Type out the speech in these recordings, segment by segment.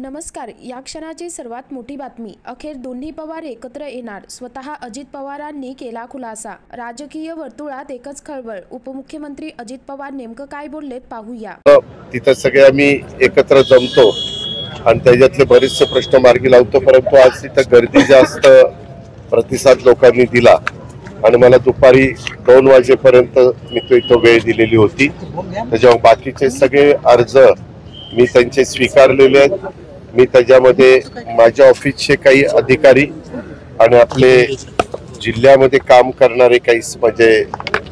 नमस्कार. या क्षणाची सर्वात मोठी बातमी. अखेर दोन्ही पवार एकत्र येणार. स्वतः अजित पवारांनी केला खुलासा. राजकीय वर्तुळात एकच खळबळ. उपमुख्यमंत्री अजित पवार नेमकं काय बोललेत पाहूया. तिथं सगळे आम्ही एकत्र जमतो आणि त्याच्यातले बरेचसे प्रश्न मार्गी लावतो, परंतु आज तिथं गर्दी जास्त प्रतिसाद लोकांनी दिला आणि मला दुपारी 2 वाजेपर्यंत मी तो वेळ दिलेली होती. त्याच्यामुळे बाकीचे सगळे अर्ज मी त्यांचे स्वीकारलेले आहेत. मी त्याच्यामध्ये माझ्या ऑफिसचे काही अधिकारी आणि आपले जिल्ह्यामध्ये काम करणारे काही म्हणजे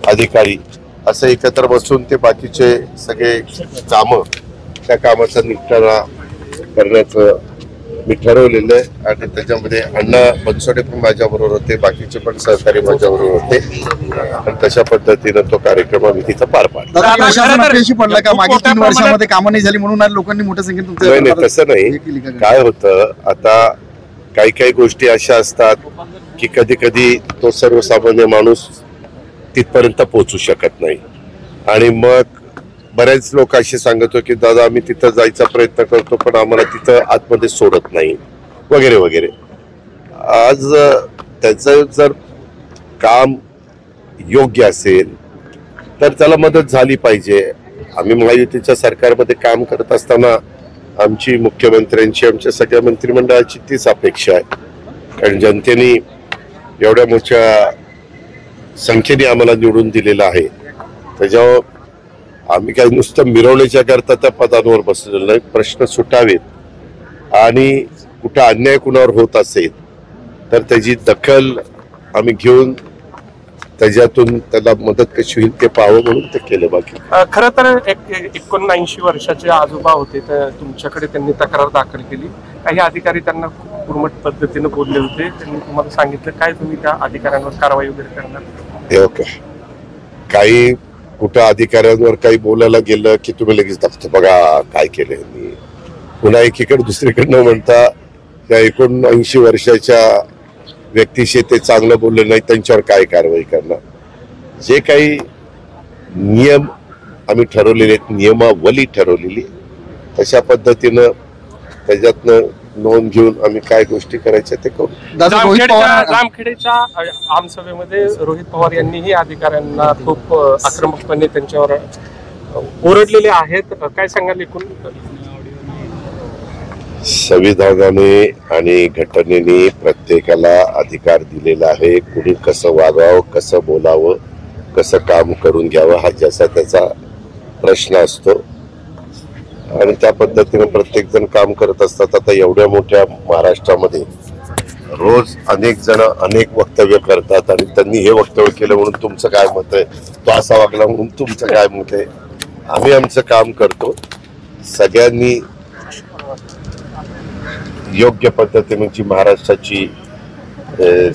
अधिकारी असं एकत्र बसून ते बाकीचे सगळे कामं त्या कामाचा निपटारा करण्याचं मी ठरवलेलं आहे. आणि त्याच्यामध्ये अण्णा बनसोडे पण माझ्याबरोबर होते, बाकीचे पण सहकारी माझ्याबरोबर होते आणि तशा पद्धतीनं तो कार्यक्रम आम्ही तिथं पार पाडला. पडला का मागील 3 वर्षामध्ये कामं नाही झाली म्हणून लोकांनी मोठ्या संख्येत नाही, तसं नाही. काय होतं, आता काही गोष्टी अशा असतात की कधी कधी तो सर्वसामान्य माणूस तिथपर्यंत पोहोचू शकत नाही आणि मग बरेच लोक असे सांगतो की दादा आम्ही तिथं जायचा प्रयत्न करतो पण आम्हाला तिथं आतमध्ये सोडत नाही वगैरे वगैरे. आज त्याचं जर काम योग्य असेल तर त्याला मदत झाली पाहिजे. आम्ही महायुतीच्या सरकारमध्ये काम करत असताना आमची मुख्यमंत्र्यांची आमच्या सगळ्या मंत्रिमंडळाची तीच अपेक्षा आहे, कारण जनतेने एवढ्या मोठ्या संख्येने आम्हाला निवडून दिलेलं आहे. त्याच्यावर आम्ही काही नुसतं मिरवण्याच्या करता त्या पदांवर बसलेलो नाही. प्रश्न सुटावेत आणि कुठं अन्याय कुणावर होत असेल तर त्याची दखल आम्ही घेऊन त्याच्यातून त्याला मदत कशी होईल ते पाहावं म्हणून ते केलं. बाकी खरं तर 79 वर्षाचे आजोबा होते, तर तुमच्याकडे त्यांनी तक्रार दाखल केली. काही अधिकारी त्यांना खूप उर्मट पद्धतीने बोलले होते. त्यांनी तुम्हाला सांगितलं काय तुम्ही त्या अधिकाऱ्यांवर कारवाई वगैरे करणार? काही कुठं अधिकाऱ्यांवर काही बोलायला गेलं की तुम्ही लगेच दाखवतो बघा काय केलंय मी. पुन्हा एकीकडे दुसरीकडनं म्हणता त्या 79 वर्षाच्या व्यक्तीशी ते चांगलं बोलले नाही त्यांच्यावर काय कारवाई करणार. जे काही नियम आम्ही ठरवलेले आहेत, नियमावली ठरवलेली, तशा पद्धतीनं त्याच्यातनं नोंद घेऊन आम्ही काय गोष्टी करायच्या ते करू. जामखेडच्या आमसभेमध्ये रोहित पवार यांनीही अधिकाऱ्यांना खूप आक्रमकपणे त्यांच्यावर ओरडलेले आहेत. काय सांगाल? एकूण संविधानाने आणि घटनेने प्रत्येकाला अधिकार दिलेला आहे. कुणी कसं वागावं, कसं बोलावं, कसं काम करून घ्यावं हा ज्याचा त्याचा प्रश्न असतो आणि त्या पद्धतीने प्रत्येक जण काम करत असतात. आता एवढ्या मोठ्या महाराष्ट्रामध्ये रोज अनेक जण अनेक वक्तव्य करतात आणि त्यांनी हे वक्तव्य केलं म्हणून तुमचं काय मत आहे, तो असा वागला म्हणून तुमचं काय मत आहे. आम्ही आमचं काम करतो. सगळ्यांनी योग्य पद्धतीने जी महाराष्ट्राची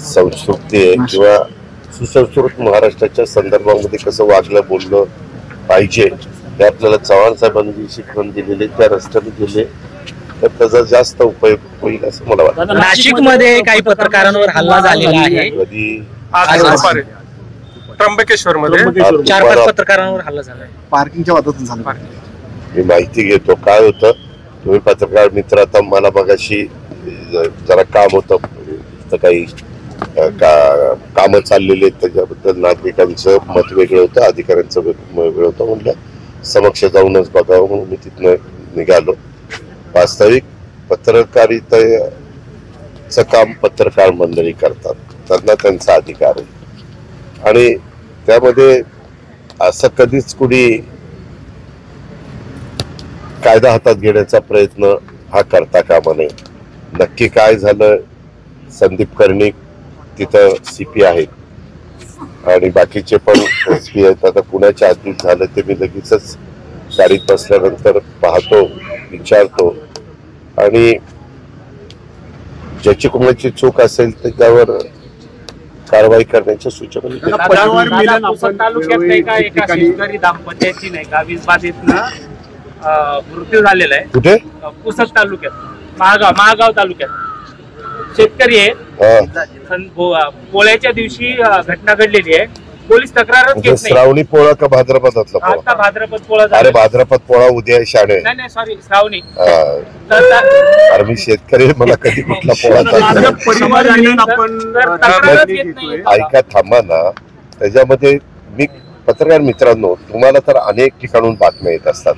संस्कृती आहे किंवा सुसंस्कृत महाराष्ट्राच्या संदर्भामध्ये कसं वागलं बोललं पाहिजे हे आपल्याला चव्हाण साहेबांनी जी शिकवण दिलेली त्या रस्त्याने गेले तर त्याचा जास्त उपयोग होईल असं मला वाटतं. नाशिकमध्ये काही पत्रकारांवर हल्ला झालेला आहे. कधी त्र्यंबकेश्वर मध्ये 4-5 पत्रकारांवर हल्ला झालाय. पार्किंगच्या वादातून झालं. मी माहिती घेतो काय होतं. तुम्ही पत्रकार मित्र, आता मला मगाशी जरा काम होतं तर काही कामं चाललेली आहेत त्याच्याबद्दल नागरिकांचं मत वेगळं होतं, अधिकाऱ्यांचं वेगळं होतं. म्हटलं समक्ष जाऊनच बघावं म्हणून मी तिथनं निघालो. वास्तविक पत्रकारितेचं काम पत्रकार मंडळी करतात, त्यांना त्यांचा अधिकार आहे आणि त्यामध्ये असं कधीच कुणी कायदा हातात घेण्याचा प्रयत्न हा करता कामा नये. नक्की काय झालं, संदीप कर्णिक तिथं CP आहेत आणि बाकीचे पण SP आहेत. आता कुणाच्या हातीत झालं ते मी लगेचच गाडीत बसल्यानंतर पाहतो, विचारतो आणि ज्याची कुणाची चूक असेल त्याच्यावर कारवाई करण्याच्या सूचना. दाम्पत्याची नाही का वीजबाधेतनं मृत्यू झालेला आहे. कुठे? पुसद तालुक्यात, महागाव तालुक्यात शेतकरी आहे. पोळ्याच्या दिवशी घटना घडलेली आहे. पोलीस तक्रारच म्हणजे घेत नाही. श्रावणी पोळा का भाद्रपदातला पोळा? आता भाद्रपद पोळा अरे झाला. भाद्रपद पोळा उद्या आहे, शाणे. नाही सॉरी श्रावणी. हा. तर अरे मी शेतकरी, मला कधी कुठला पोळा चालला? तक्रारच घेत नाही. ऐका, थांबा ना. त्याच्यामध्ये मी पत्रकार मित्रांनो, तुम्हाला तर अनेक ठिकाणून बातम्या येत असतात.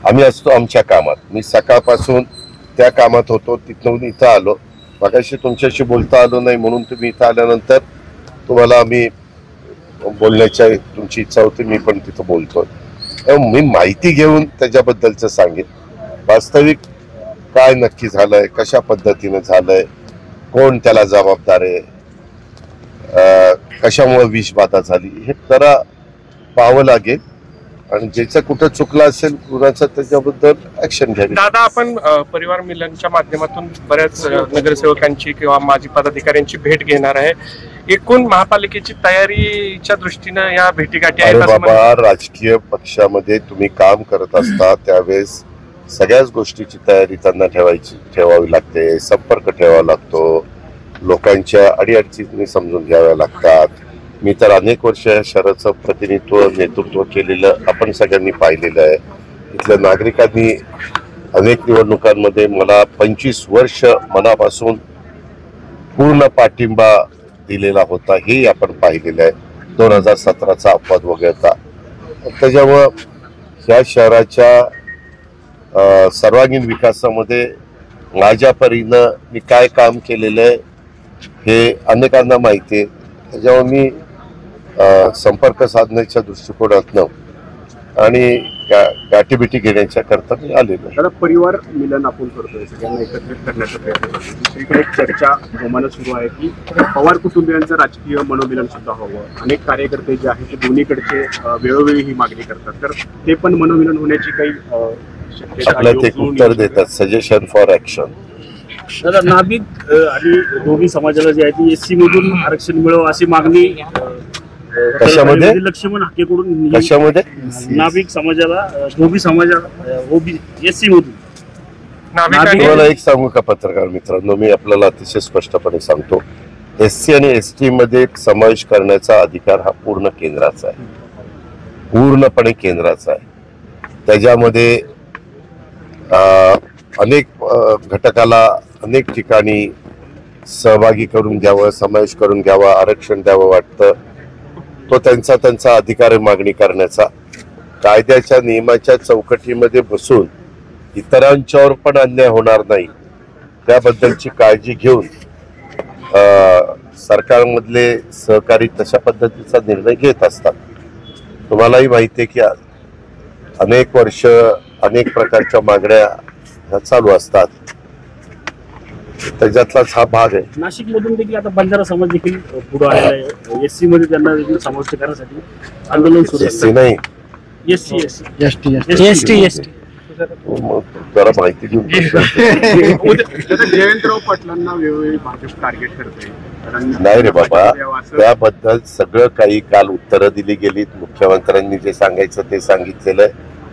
आम्ही असतो आमच्या कामात. मी सकाळपासून त्या कामात होतो, तिथून इथं आलो. मगाशी तुमच्याशी बोलता आलो नाही म्हणून तुम्ही इथं आल्यानंतर तुम्हाला आम्ही बोलण्याची तुमची इच्छा होती, मी पण तिथं बोलतोय. मी माहिती घेऊन त्याच्याबद्दलचं सांगेन. वास्तविक काय नक्की झालंय, कशा पद्धतीने झालंय, कोण त्याला जबाबदार आहे, कशामुळे विषबाधा झाली, हे जरा पाहावं लागेल. आणि ज्याचं कुठं चुकलं असेल कुणाचं त्याच्याबद्दल ऍक्शन घ्यावी. दादा, आपण परिवार मिलनच्या माध्यमातून बऱ्याच नगरसेवकांची किंवा माजी पदाधिकाऱ्यांची भेट घेणार आहे. एकूण महापालिकेची तयारीच्या दृष्टीनं या भेटीगाठी अरे आहेत असं बाबा, राजकीय पक्षामध्ये तुम्ही काम करत असता त्यावेळेस सगळ्याच गोष्टीची तयारी त्यांना ठेवावी लागते. संपर्क ठेवावा लागतो, लोकांच्या अडीअडचणी समजून घ्याव्या लागतात. मी तर अनेक वर्ष या शहराचं प्रतिनिधित्व नेतृत्व केलेलं आपण सगळ्यांनी पाहिलेलं आहे. इथल्या नागरिकांनी अनेक निवडणुकांमध्ये मला 25 वर्ष मनापासून पूर्ण पाठिंबा दिलेला होता, हे आपण पाहिलेलं आहे. 2017चा अपवाद वगळता. त्याच्यामुळं ह्या शहराच्या सर्वांगीण विकासामध्ये माझ्या परीनं मी काय काम केलेलं आहे हे अनेकांना माहिती आहे. त्याच्यामुळे मी संपर्क साधण्याच्या दृष्टिकोनातनं आणि गाठीभेटी घेण्याच्या करता मी आलेलो आहे. परिवार मिलन आपण करतोय, सगळ्यांना एकत्रित करण्याचा प्रयत्न करतोय. दुसरीकडे एक चर्चा जोमानं सुरू आहे की पवार कुटुंबियांचं राजकीय मनोमिलन सुद्धा हवं. अनेक कार्यकर्ते जे आहेत ते दोन्हीकडचे वेळोवेळी ही मागणी करतात, तर ते पण मनोमिलन होण्याची काही शक्यता आपल्याला ते उत्तर देतात, सजेशन फॉर ऍक्शन. दादा, नाभिक आणि दोन्ही समाजाला जे आहे ती एससी मधून आरक्षण मिळावं अशी मागणी कशामध्ये? लक्ष्मण हाकेकडून कशामध्ये? नाभिक समाजाला दोन्ही समाजाला एससी मधून. तुम्हाला एक सांगू का पत्रकार मित्रांनो, मी आपल्याला अतिशय स्पष्टपणे सांगतो, एससी आणि एसटी मध्ये समावेश करण्याचा अधिकार हा पूर्ण केंद्राचा आहे, पूर्णपणे केंद्राचा आहे. त्याच्यामध्ये अनेक घटकाला अनेक ठिकाणी सहभागी करून घ्यावं, समावेश करून घ्यावा, आरक्षण द्यावं वाटतं. तो त्यांचा अधिकार आहे मागणी करण्याचा. कायद्याच्या नियमाच्या चौकटीमध्ये बसून इतरांच्यावर पण अन्याय होणार नाही त्याबद्दलची काळजी घेऊन सरकारमधले सहकारी तशा पद्धतीचा निर्णय घेत असतात. तुम्हालाही माहिती आहे की अनेक वर्ष अनेक प्रकारच्या मागण्या ह्या चालू असतात, त्याच्यातलाच हा भाग आहे. नाशिक मधून देखील आता बंजारा समाज देखील पुढे आलेला आहे. एससी मध्ये त्यांना देखील समाविष्ट करण्यासाठी आंदोलन सुरू एससी नाही, एसटी. मग जरा माहिती घेऊन जयंतराव पाटलांना वेळोवेळी भाजप टार्गेट करते. नाही रे बाबा, त्याबद्दल सगळं काही काल उत्तरं दिली गेली. मुख्यमंत्र्यांनी जे सांगायचं ते सांगितलेलं आहे,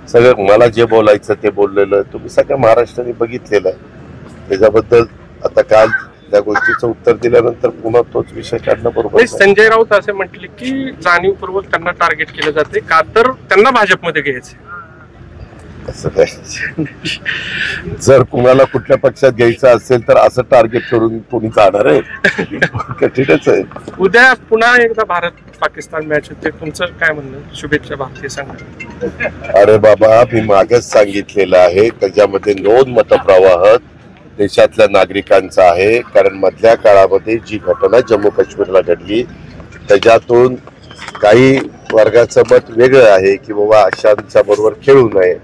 सगळं मला जे बोलायचं ते बोललेलं तुम्ही सगळ्या महाराष्ट्राने बघितलेलं आहे. त्याच्याबद्दल आता काल त्या गोष्टीचं उत्तर दिल्यानंतर पुन्हा तोच विषय काढणं बरोबर. संजय राऊत असे म्हटले की जाणीवपूर्वक त्यांना टार्गेट केलं जाते का तर त्यांना भाजपमध्ये घ्यायचे. असं काय, जर कुणाला कुठल्या पक्षात घ्यायचं असेल तर असं टार्गेट करून कोणी जाणार आहे? कठीणच आहे. उद्या पुन्हा एकदा भारत पाकिस्तान मॅच होते, तुमचं काय म्हणणं? शुभेच्छा भारतीय संघ. अरे बाबा, मी मागच सांगितलेलं आहे, त्याच्यामध्ये 2 मतप्रवाह देशातल्या नागरिकांचा आहे. कारण मधल्या काळामध्ये जी घटना जम्मू काश्मीरला घडली त्याच्यातून काही वर्गाचं मत वेगळं आहे की बाबा अशांच्या बरोबर खेळू नये.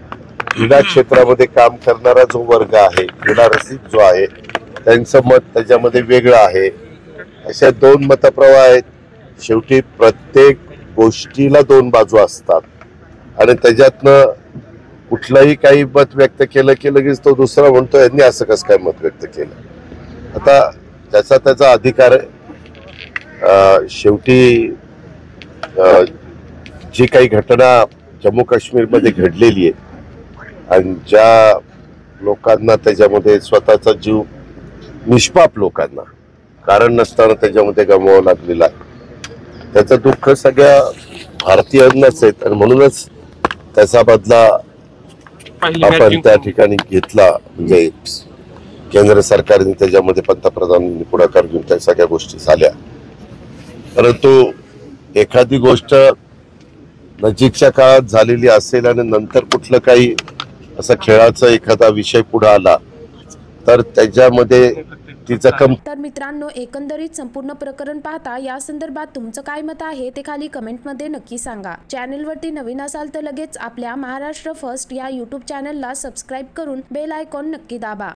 क्रीडा क्षेत्रामध्ये काम करणारा जो वर्ग आहे, क्रीडा रसिक जो आहे, त्यांचं मत त्याच्यामध्ये वेगळं आहे. अशा 2 मतप्रवाह आहेत. शेवटी प्रत्येक गोष्टीला 2 बाजू असतात आणि त्याच्यातनं कुठलंही काही मत व्यक्त केलं की लगेच तो दुसरा म्हणतो यांनी असं कसं काय मत व्यक्त केलं. आता त्याचा अधिकार आहे. शेवटी जी काही घटना जम्मू काश्मीरमध्ये घडलेली आहे आणि ज्या लोकांना त्याच्यामध्ये स्वतःचा जीव, निष्पाप लोकांना कारण नसताना त्याच्यामध्ये गमवावा लागलेला आहे, त्याचं दुःख सगळ्या भारतीयांनाच आहे आणि म्हणूनच त्याचा बदला पहिली मॅच आपण त्या जिंकून ठिकाणी घेतला. म्हणजे केंद्र सरकारने त्याच्यामध्ये पंतप्रधानांनी पुढाकार घेऊन त्या सगळ्या गोष्टी झाल्या. परंतु एखादी गोष्ट नजीकच्या काळात झालेली असेल आणि नंतर कुठलं काही असं खेळाचा एखादा विषय पुढे आला तर त्याच्यामध्ये ती जखम. तर मित्रांनो, एकंदरीत संपूर्ण प्रकरण पाहता या संदर्भात तुमचं काय मत आहे ते खाली कमेंटमध्ये नक्की सांगा. चॅनलवरती नवीन असाल तर लगेच आपल्या महाराष्ट्र फर्स्ट या यूट्यूब चॅनलला सबस्क्राईब करून बेल आयकॉन नक्की दाबा.